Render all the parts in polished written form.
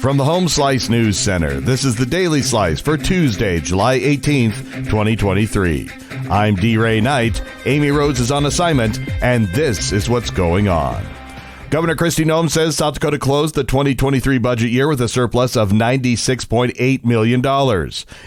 From the Home Slice News Center, this is the Daily Slice for Tuesday, July 18th, 2023. I'm D-Ray Knight, Amy Rhodes is on assignment, and this is what's going on. Governor Kristi Noem says South Dakota closed the 2023 budget year with a surplus of $96.8 million.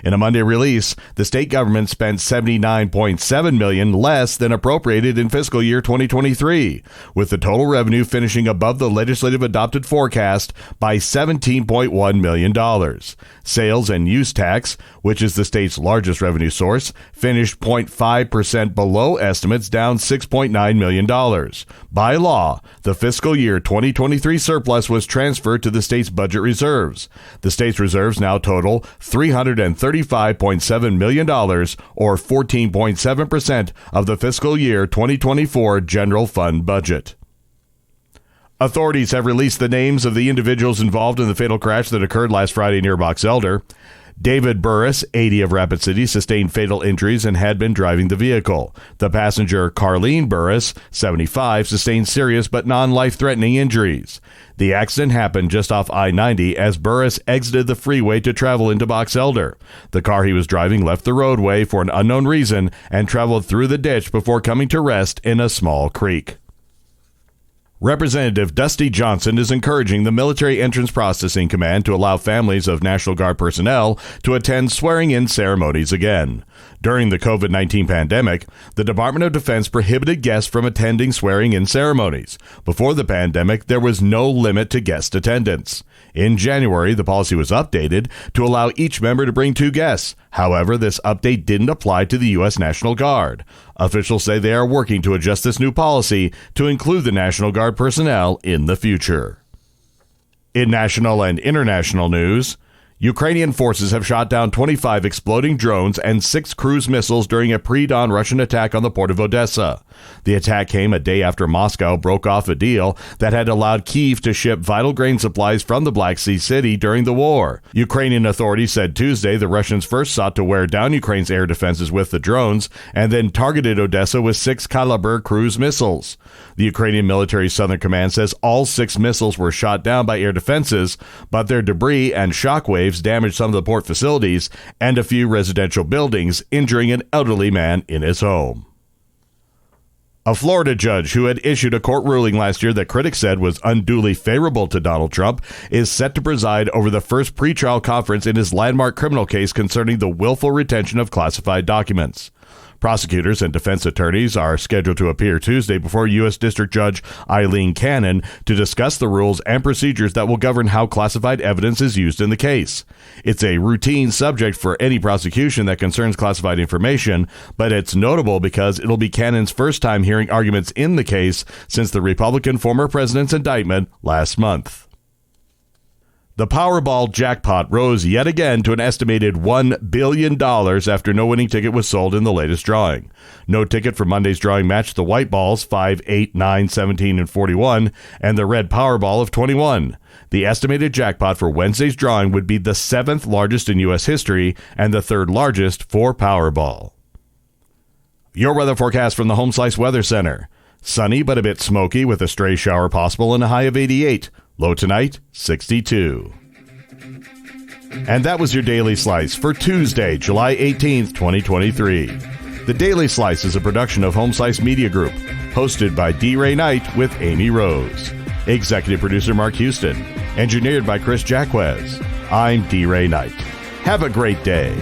In a Monday release, the state government spent $79.7 million less than appropriated in fiscal year 2023, with the total revenue finishing above the legislative adopted forecast by $17.1 million. Sales and use tax, which is the state's largest revenue source, finished 0.5% below estimates, down $6.9 million. By law, the fiscal year 2023 surplus was transferred to the state's budget reserves. The state's reserves now total $335.7 million, or 14.7% of the fiscal year 2024 general fund budget. Authorities have released the names of the individuals involved in the fatal crash that occurred last Friday near Box Elder. David Burris, 80 of Rapid City, sustained fatal injuries and had been driving the vehicle. The passenger, Carlene Burris, 75, sustained serious but non-life-threatening injuries. The accident happened just off I-90 as Burris exited the freeway to travel into Box Elder. The car he was driving left the roadway for an unknown reason and traveled through the ditch before coming to rest in a small creek. Representative Dusty Johnson is encouraging the Military Entrance Processing Command to allow families of National Guard personnel to attend swearing-in ceremonies again. During the COVID-19 pandemic, the Department of Defense prohibited guests from attending swearing-in ceremonies. Before the pandemic, there was no limit to guest attendance. In January, the policy was updated to allow each member to bring 2 guests. However, this update didn't apply to the U.S. National Guard. Officials say they are working to adjust this new policy to include the National Guard personnel in the future. In national and international news, Ukrainian forces have shot down 25 exploding drones and 6 cruise missiles during a pre-dawn Russian attack on the port of Odessa. The attack came a day after Moscow broke off a deal that had allowed Kyiv to ship vital grain supplies from the Black Sea city during the war. Ukrainian authorities said Tuesday the Russians first sought to wear down Ukraine's air defenses with the drones and then targeted Odessa with 6 Kalibr cruise missiles. The Ukrainian Military Southern Command says all 6 missiles were shot down by air defenses, but their debris and shockwaves damaged some of the port facilities and a few residential buildings, injuring an elderly man in his home. A Florida judge who had issued a court ruling last year that critics said was unduly favorable to Donald Trump is set to preside over the first pretrial conference in his landmark criminal case concerning the willful retention of classified documents. Prosecutors and defense attorneys are scheduled to appear Tuesday before U.S. District Judge Eileen Cannon to discuss the rules and procedures that will govern how classified evidence is used in the case. It's a routine subject for any prosecution that concerns classified information, but it's notable because it'll be Cannon's first time hearing arguments in the case since the Republican former president's indictment last month. The Powerball jackpot rose yet again to an estimated $1 billion after no winning ticket was sold in the latest drawing. No ticket for Monday's drawing matched the white balls 5, 8, 9, 17, and 41, and the red Powerball of 21. The estimated jackpot for Wednesday's drawing would be the 7th largest in U.S. history and the 3rd largest for Powerball. Your weather forecast from the Home Slice Weather Center. Sunny but a bit smoky with a stray shower possible and a high of 88. Low tonight, 62. And that was your Daily Slice for Tuesday, July 18th, 2023. The Daily Slice is a production of Home Slice Media Group, hosted by D-Ray Knight with Amy Rose. Executive producer Mark Houston. Engineered by Chris Jacquez. I'm D-Ray Knight. Have a great day.